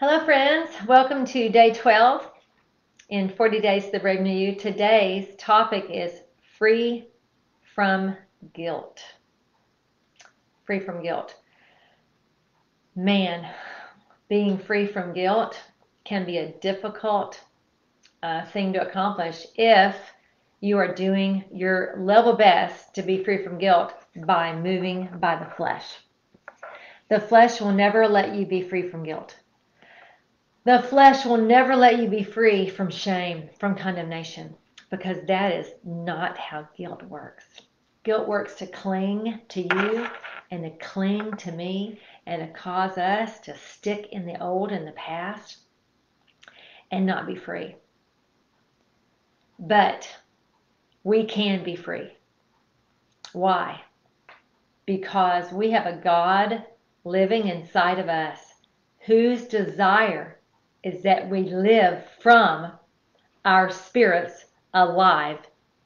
Hello, friends. Welcome to day 12 in 40 Days to the Brave New You. Today's topic is free from guilt. Free from guilt. Man, being free from guilt can be a difficult thing to accomplish if you are doing your level best to be free from guilt by moving by the flesh. The flesh will never let you be free from guilt. The flesh will never let you be free from shame, from condemnation, because that is not how guilt works. Guilt works to cling to you and to cling to me and to cause us to stick in the old and the past and not be free. But we can be free. Why? Because we have a God living inside of us whose desire is that we live from our spirits alive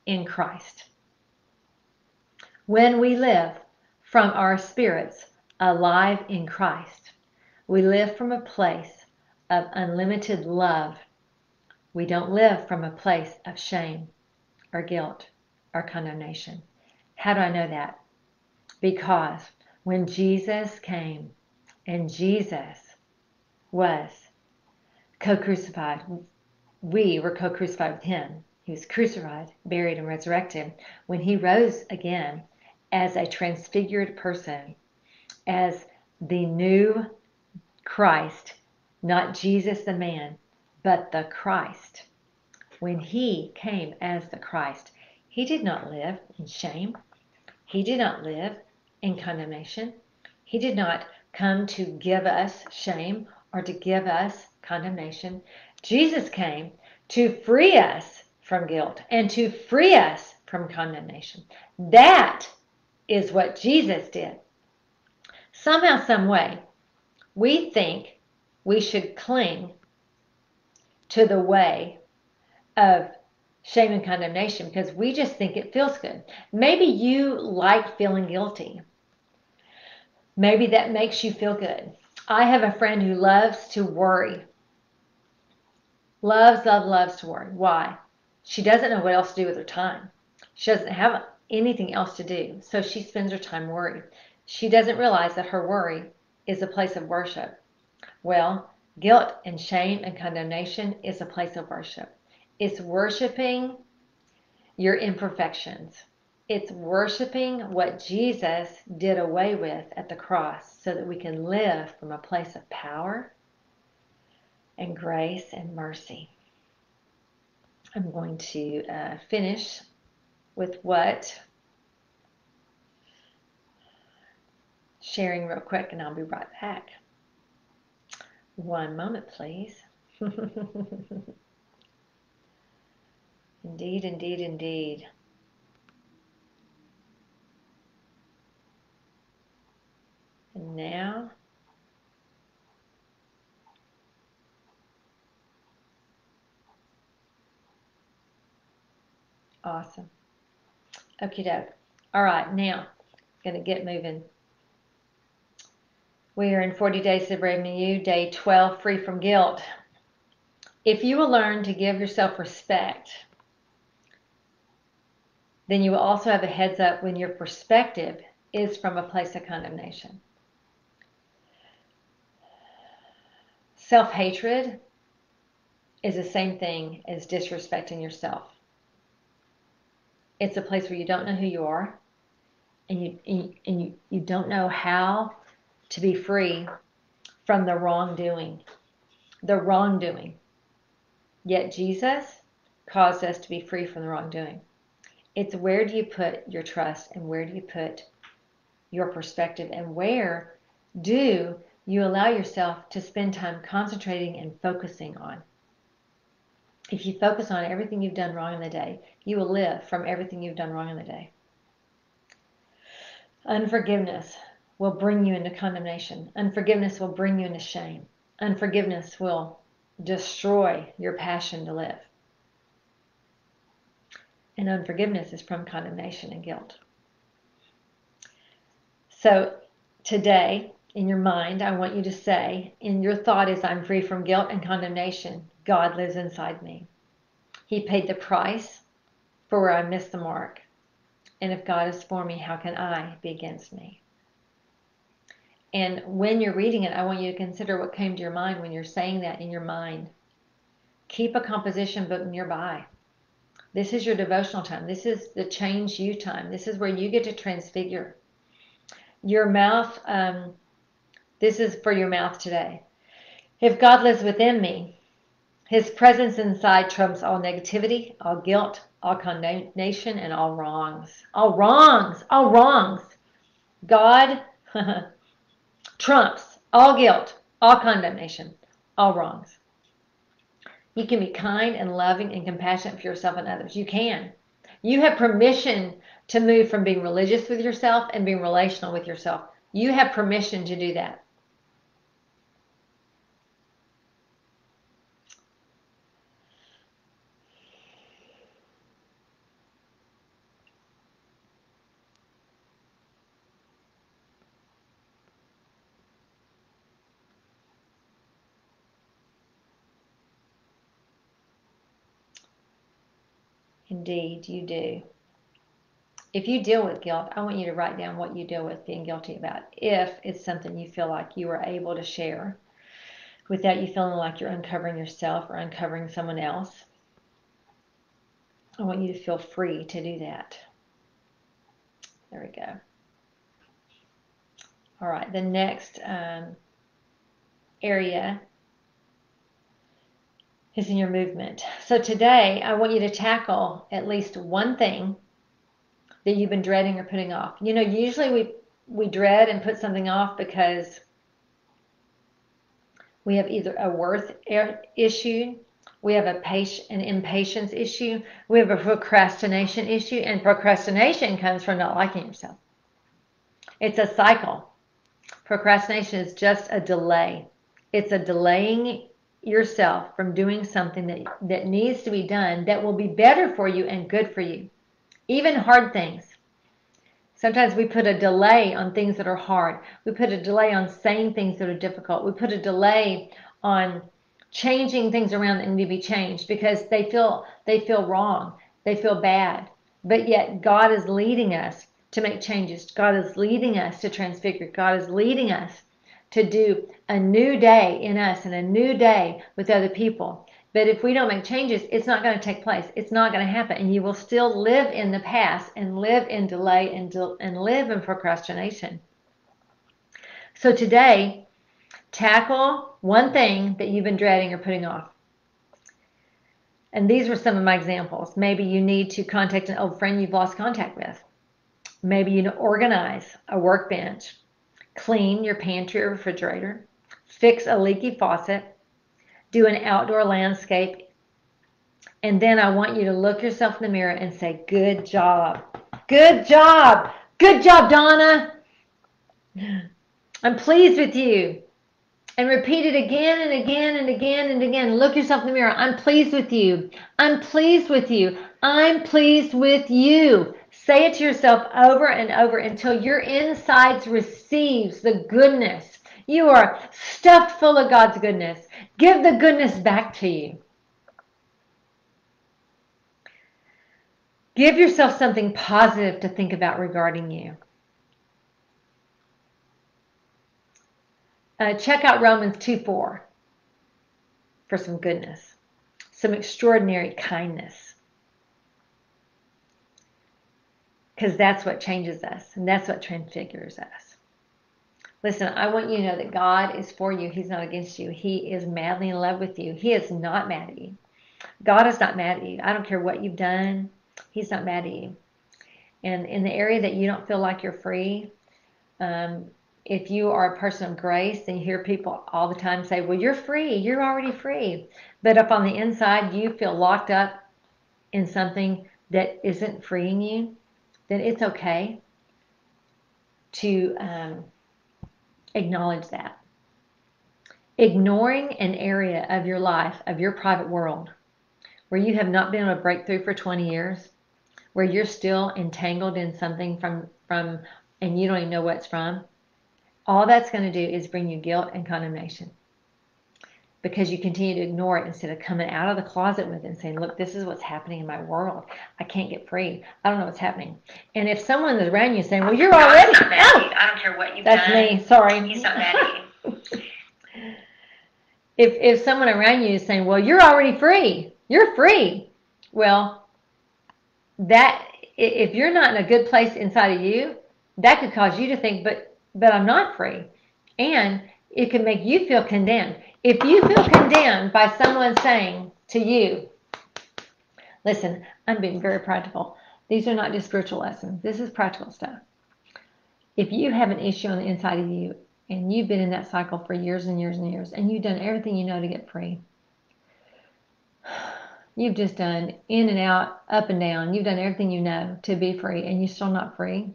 in Christ. When we live from our spirits alive in Christ, we live from a place of unlimited love. We don't live from a place of shame or guilt or condemnation. How do I know that? Because when Jesus came and Jesus was co-crucified, we were co-crucified with him. He was crucified, buried, and resurrected. When he rose again as a transfigured person, as the new Christ, not Jesus the man, but the Christ. When he came as the Christ, he did not live in shame. He did not live in condemnation. He did not come to give us shame or to give us condemnation. Jesus came to free us from guilt and to free us from condemnation. That is what Jesus did. Somehow, some way, we think we should cling to the way of shame and condemnation because we just think it feels good. Maybe you like feeling guilty. Maybe that makes you feel good. I have a friend who loves to worry. Loves to worry. Why? She doesn't know what else to do with her time. She doesn't have anything else to do, so she spends her time worried. She doesn't realize that her worry is a place of worship. Well, guilt and shame and condemnation is a place of worship. It's worshiping your imperfections. It's worshiping what Jesus did away with at the cross so that we can live from a place of power and grace and mercy. I'm going to finish with sharing real quick, and I'll be right back. One moment, please. Indeed, indeed, indeed. And now, awesome. Okie doke. All right, now, going to get moving. We are in 40 Days to Brave New You, day 12, free from guilt. If you will learn to give yourself respect, then you will also have a heads up when your perspective is from a place of condemnation. Self-hatred is the same thing as disrespecting yourself. It's a place where you don't know who you are, and you don't know how to be free from the wrongdoing. The wrongdoing. Yet Jesus caused us to be free from the wrongdoing. It's where do you put your trust and where do you put your perspective and where do you allow yourself to spend time concentrating and focusing on. If you focus on everything you've done wrong in the day, you will live from everything you've done wrong in the day. Unforgiveness will bring you into condemnation. Unforgiveness will bring you into shame. Unforgiveness will destroy your passion to live. And unforgiveness is from condemnation and guilt. So today, In your mind, I want you to say, and your thought is, I'm free from guilt and condemnation. God lives inside me. He paid the price for where I missed the mark. And if God is for me, how can I be against me? And when you're reading it, I want you to consider what came to your mind when you're saying that in your mind. Keep a composition book nearby. This is your devotional time. This is the change you time. This is where you get to transfigure. Your mouth, this is for your mouth today. If God lives within me, His presence inside trumps all negativity, all guilt, all condemnation, and all wrongs. All wrongs, all wrongs. God trumps all guilt, all condemnation, all wrongs. You can be kind and loving and compassionate for yourself and others. You can. You have permission to move from being religious with yourself and being relational with yourself. You have permission to do that. Indeed, you do. If you deal with guilt, I want you to write down what you deal with being guilty about. If it's something you feel like you are able to share without you feeling like you're uncovering yourself or uncovering someone else, I want you to feel free to do that. There we go. All right, the next area is in your movement. So today, I want you to tackle at least one thing that you've been dreading or putting off. You know, usually we dread and put something off because we have either a worth issue, we have an impatience issue, we have a procrastination issue, and procrastination comes from not liking yourself. It's a cycle. Procrastination is just a delay. It's a delaying yourself from doing something that needs to be done that will be better for you and good for you. Even hard things. Sometimes we put a delay on things that are hard. We put a delay on saying things that are difficult. We put a delay on changing things around that need to be changed because they feel wrong. They feel bad. But yet God is leading us to make changes. God is leading us to transfigure. God is leading us to do a new day in us and a new day with other people. But if we don't make changes, it's not going to take place. It's not going to happen. And you will still live in the past and live in delay and live in procrastination. So today, tackle one thing that you've been dreading or putting off. And these were some of my examples. Maybe you need to contact an old friend you've lost contact with. Maybe you need to organize a workbench, clean your pantry or refrigerator, fix a leaky faucet, do an outdoor landscape, and then I want you to look yourself in the mirror and say, good job. Good job. Good job, Donna. I'm pleased with you. And repeat it again and again and again and again. Look yourself in the mirror. I'm pleased with you. I'm pleased with you. I'm pleased with you. Say it to yourself over and over until your insides receives the goodness. You are stuffed full of God's goodness. Give the goodness back to you. Give yourself something positive to think about regarding you. Check out Romans 2:4 for some goodness, some extraordinary kindness. Because that's what changes us, and that's what transfigures us. Listen, I want you to know that God is for you. He's not against you. He is madly in love with you. He is not mad at you. God is not mad at you. I don't care what you've done. He's not mad at you. And in the area that you don't feel like you're free, if you are a person of grace, then you hear people all the time say, well, you're free. You're already free. But up on the inside, you feel locked up in something that isn't freeing you, then it's okay to acknowledge that. Ignoring an area of your life, of your private world, where you have not been able to break through for 20 years, where you're still entangled in something from and you don't even know what it's from, all that's going to do is bring you guilt and condemnation, because you continue to ignore it instead of coming out of the closet with it and saying, look, this is what's happening in my world. I can't get free. I don't know what's happening. And if someone is around you saying, well, you're already... Not mad at you. I don't care what you've done. That's me. Sorry. He's not mad at you. If someone around you is saying, well, you're already free. You're free. Well, that, if you're not in a good place inside of you, that could cause you to think, but I'm not free. And it can make you feel condemned. If you feel condemned by someone saying to you, listen, I'm being very practical. These are not just spiritual lessons. This is practical stuff. If you have an issue on the inside of you and you've been in that cycle for years and years and years, and you've done everything you know to get free, you've just done in and out, up and down, you've done everything you know to be free, and you're still not free,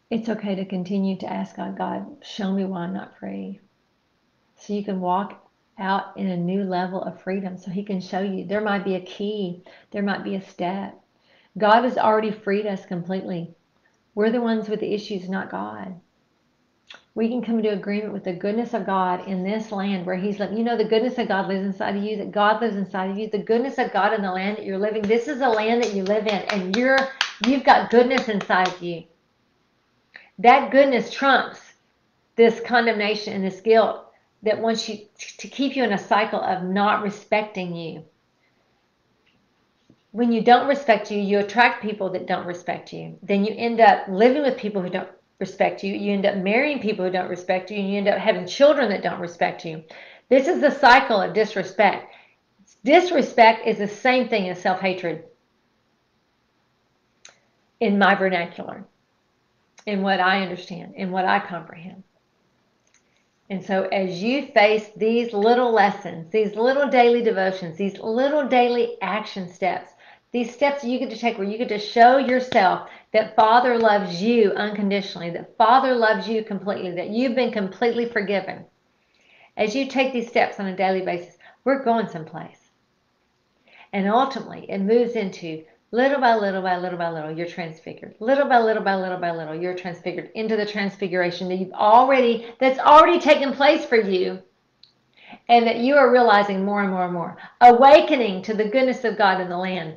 it's okay to continue to ask God, God, show me why I'm not free. So you can walk out in a new level of freedom, so He can show you. There might be a key. There might be a step. God has already freed us completely. We're the ones with the issues, not God. We can come into agreement with the goodness of God in this land where He's living. You know, the goodness of God lives inside of you, that God lives inside of you. The goodness of God in the land that you're living. This is the land that you live in, and you've got goodness inside of you. That goodness trumps this condemnation and this guilt that wants you to keep you in a cycle of not respecting you. When you don't respect you, you attract people that don't respect you. Then you end up living with people who don't respect you. You end up marrying people who don't respect you, and you end up having children that don't respect you. This is the cycle of disrespect. Disrespect is the same thing as self-hatred in my vernacular, in what I understand, in what I comprehend. And so as you face these little lessons, these little daily devotions, these little daily action steps, these steps you get to take where you get to show yourself that Father loves you unconditionally, that Father loves you completely, that you've been completely forgiven. As you take these steps on a daily basis, we're going someplace. And ultimately, it moves into little by little by little by little, you're transfigured. Little by little by little by little, you're transfigured into the transfiguration that's already taken place for you, and that you are realizing more and more and more. Awakening to the goodness of God in the land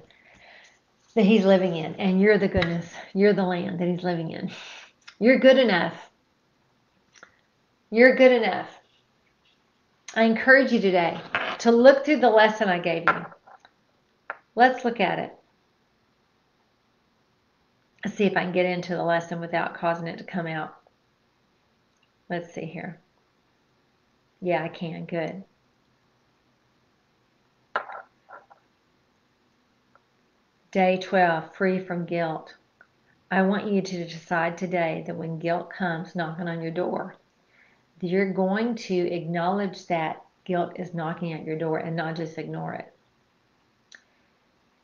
that He's living in. And you're the goodness. You're the land that He's living in. You're good enough. You're good enough. I encourage you today to look through the lesson I gave you. Let's look at it. Let's see if I can get into the lesson without causing it to come out. Let's see here. Yeah, I can. Good. Day 12, free from guilt. I want you to decide today that when guilt comes knocking on your door, you're going to acknowledge that guilt is knocking at your door and not just ignore it.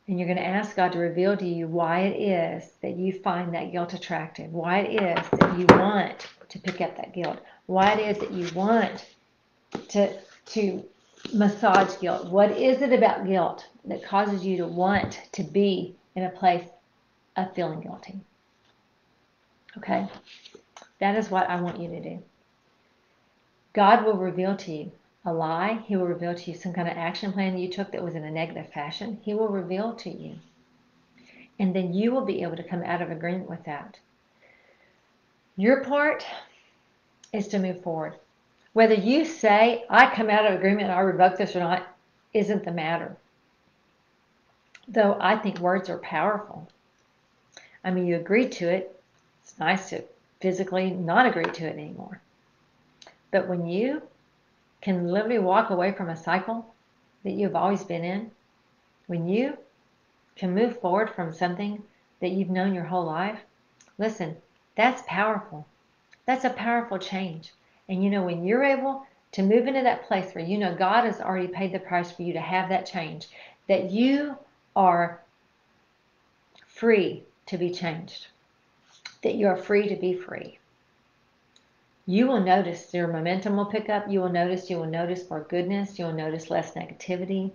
And you're going to ask God to reveal to you why it is that you find that guilt attractive, why it is that you want to pick up that guilt, why it is that you want to massage guilt. What is it about guilt that causes you to want to be in a place of feeling guilty? Okay? That is what I want you to do. God will reveal to you a lie. He will reveal to you some kind of action plan that you took that was in a negative fashion. He will reveal to you. And then you will be able to come out of agreement with that. Your part is to move forward. Whether you say, I come out of agreement and I revoke this or not, isn't the matter. Though I think words are powerful. I mean, you agreed to it. It's nice to physically not agree to it anymore. But when you can literally walk away from a cycle that you've always been in, when you can move forward from something that you've known your whole life, listen, that's powerful. That's a powerful change. And you know, when you're able to move into that place where you know God has already paid the price for you to have that change, that you are free to be changed, that you are free to be free, you will notice your momentum will pick up. You will notice more goodness. You will notice less negativity.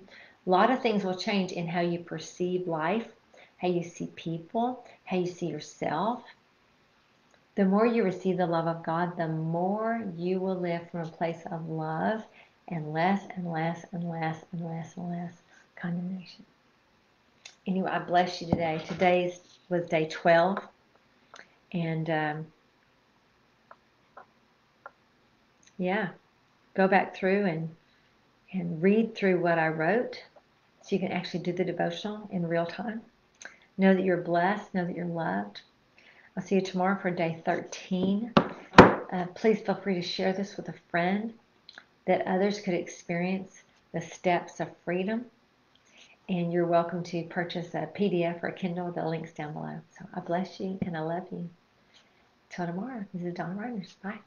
A lot of things will change in how you perceive life, how you see people, how you see yourself. The more you receive the love of God, the more you will live from a place of love and less and less and less and less and less condemnation. Anyway, I bless you today. Today was day 12. And yeah, go back through and read through what I wrote so you can actually do the devotional in real time. Know that you're blessed. Know that you're loved. I'll see you tomorrow for day 13. Please feel free to share this with a friend that others could experience the steps of freedom. And you're welcome to purchase a PDF or a Kindle. The link's down below. So I bless you and I love you. Till tomorrow. This is Donna Reiners. Bye.